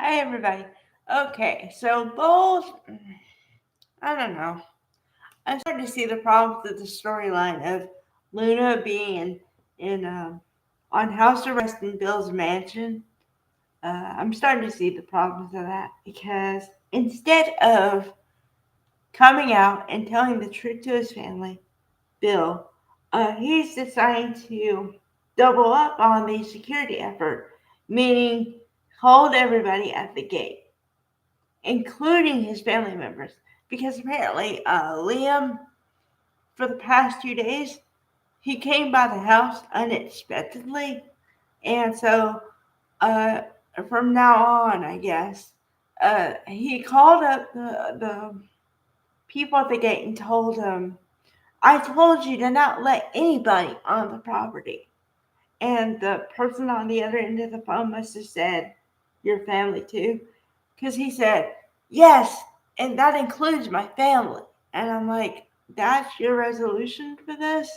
Hi, everybody. Okay, so both, I don't know. I'm starting to see the problems with the storyline of Luna being in on house arrest in Bill's mansion. I'm starting to see the problems of that because instead of coming out and telling the truth to his family, Bill, he's deciding to double up on the security effort, meaning hold everybody at the gate, including his family members. Because apparently, Liam, for the past 2 days, he came by the house unexpectedly. And so, uh, from now on, I guess, he called up the people at the gate and told them, I told you to not let anybody on the property. And the person on the other end of the phone must have said, your family too? Because he said, yes, and that includes my family. And I'm like, that's your resolution for this?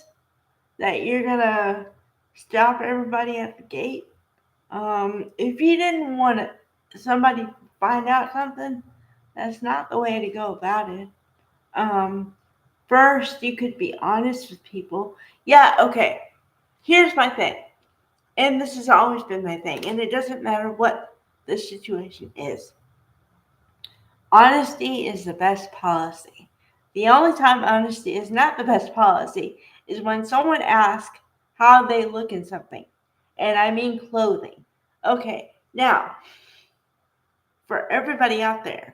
That you're going to stop everybody at the gate? If you didn't want somebody to find out something, that's not the way to go about it. Um, First, you could be honest with people. Yeah, okay. Here's my thing. And this has always been my thing. And it doesn't matter what the situation is. Honesty is the best policy. The only time honesty is not the best policy is when someone asks how they look in something. And I mean clothing. Okay, now, for everybody out there,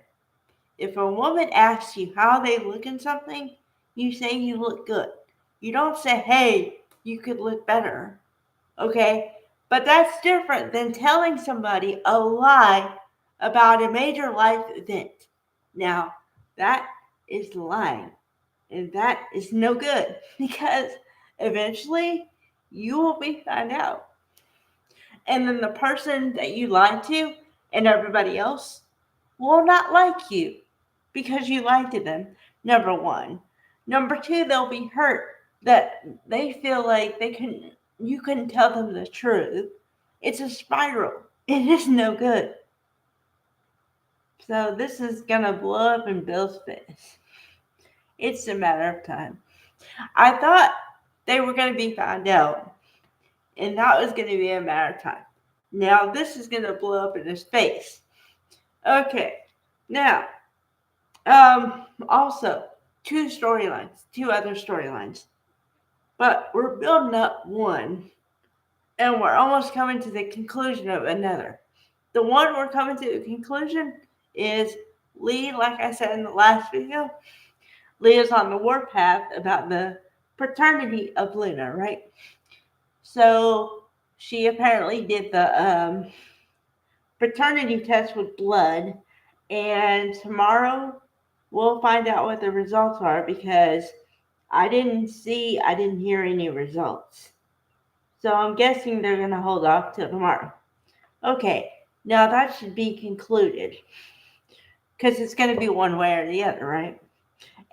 if a woman asks you how they look in something, you say you look good. You don't say, hey, you could look better. Okay? But that's different than telling somebody a lie about a major life event. Now, that is lying. And that is no good because eventually you will be found out. And then the person that you lied to and everybody else will not like you because you lied to them, number one. Number two, they'll be hurt that they feel like you couldn't tell them the truth. It's a spiral. It is no good. So this is gonna blow up in Bill's face. It's a matter of time. I thought they were gonna be found out, and that was gonna be a matter of time. Now this is gonna blow up in his face. Okay. Now, also two other storylines. But we're building up one, and we're almost coming to the conclusion of another. The one we're coming to the conclusion is Lee, like I said in the last video, Lee is on the warpath about the paternity of Luna, right? So she apparently did the paternity test with blood, and tomorrow we'll find out what the results are because I didn't hear any results. So I'm guessing they're going to hold off till tomorrow. Okay, now that should be concluded because it's going to be one way or the other, right?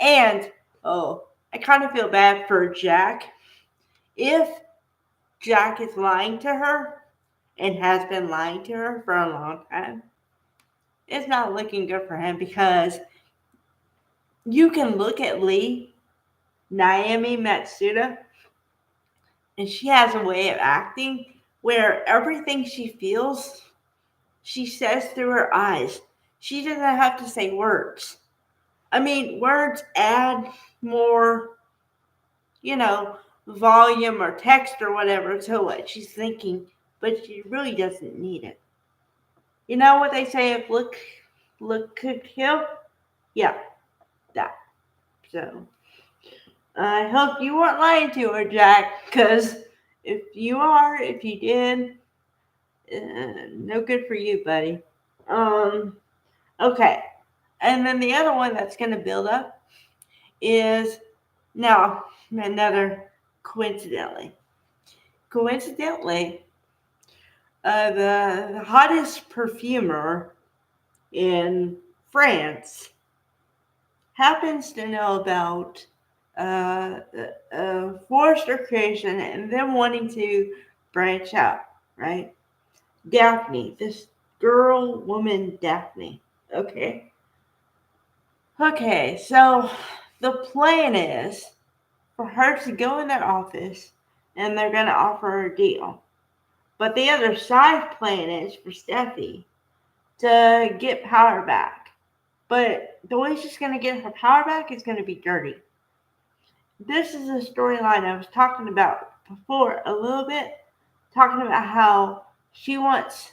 And, oh, I kind of feel bad for Jack. If Jack is lying to her and has been lying to her for a long time, it's not looking good for him because you can look at Lee, Naomi Matsuda, and she has a way of acting where everything she feels, she says through her eyes. She doesn't have to say words. I mean, words add more, you know, volume or text or whatever to what she's thinking, but she really doesn't need it. You know what they say if look could kill? Yeah, that. So I hope you weren't lying to her, Jack, because if you did, no good for you, buddy. Um, okay. And then the other one that's going to build up is now another coincidentally. Coincidentally, the hottest perfumer in France happens to know about Forrester creation and them wanting to branch out, right? Daphne, this girl, woman, Daphne. Okay. Okay, so the plan is for her to go in their office and they're going to offer her a deal. But the other side plan is for Steffi to get power back. But the way she's going to get her power back is going to be dirty. This is a storyline I was talking about before a little bit, talking about how she wants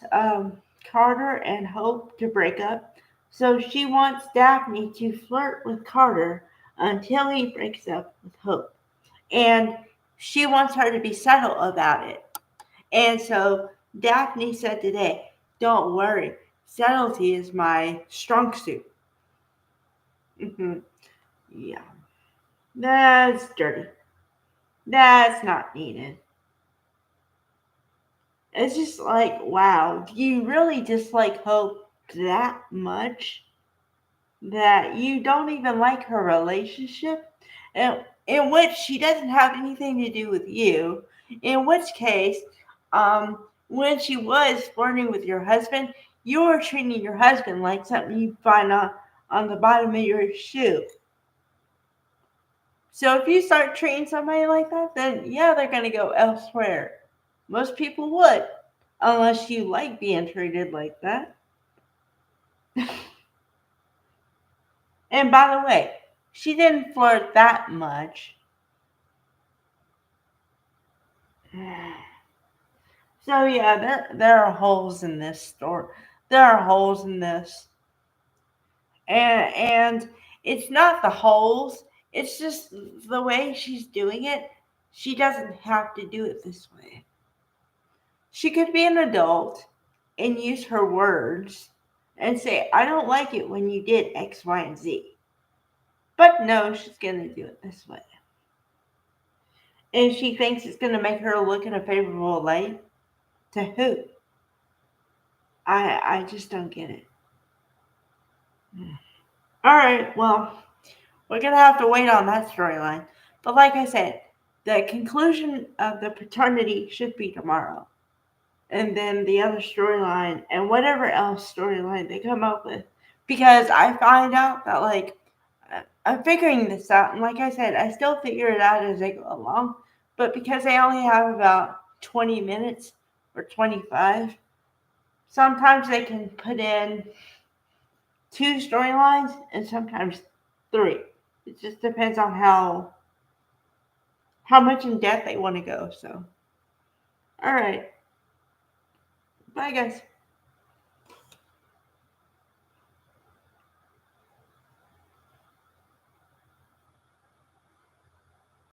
Carter and Hope to break up. So she wants Daphne to flirt with Carter until he breaks up with Hope. And she wants her to be subtle about it. And so Daphne said today, don't worry, subtlety is my strong suit. Yeah, that's dirty. That's not needed. It's just like, wow, do you really dislike Hope that much that you don't even like her relationship? And in which she doesn't have anything to do with you. In which case, when she was flirting with your husband, you were treating your husband like something you find on the bottom of your shoe. So if you start treating somebody like that, then yeah, they're going to go elsewhere. Most people would, unless you like being treated like that. And by the way, she didn't flirt that much. So yeah, there are holes in this story. There are holes in this. And it's not the holes, it's just the way she's doing it. She doesn't have to do it this way. She could be an adult and use her words and say, I don't like it when you did X, Y, and Z. But no, she's going to do it this way. And she thinks it's going to make her look in a favorable light. To who? I just don't get it. All right, well, we're going to have to wait on that storyline. But like I said, the conclusion of the paternity should be tomorrow. And then the other storyline and whatever else storyline they come up with. Because I find out that, like, I'm figuring this out. And like I said, I still figure it out as I go along. But because I only have about 20 minutes or 25, sometimes they can put in 2 storylines and sometimes 3. It just depends on how much in depth they want to go. So, all right. Bye, guys.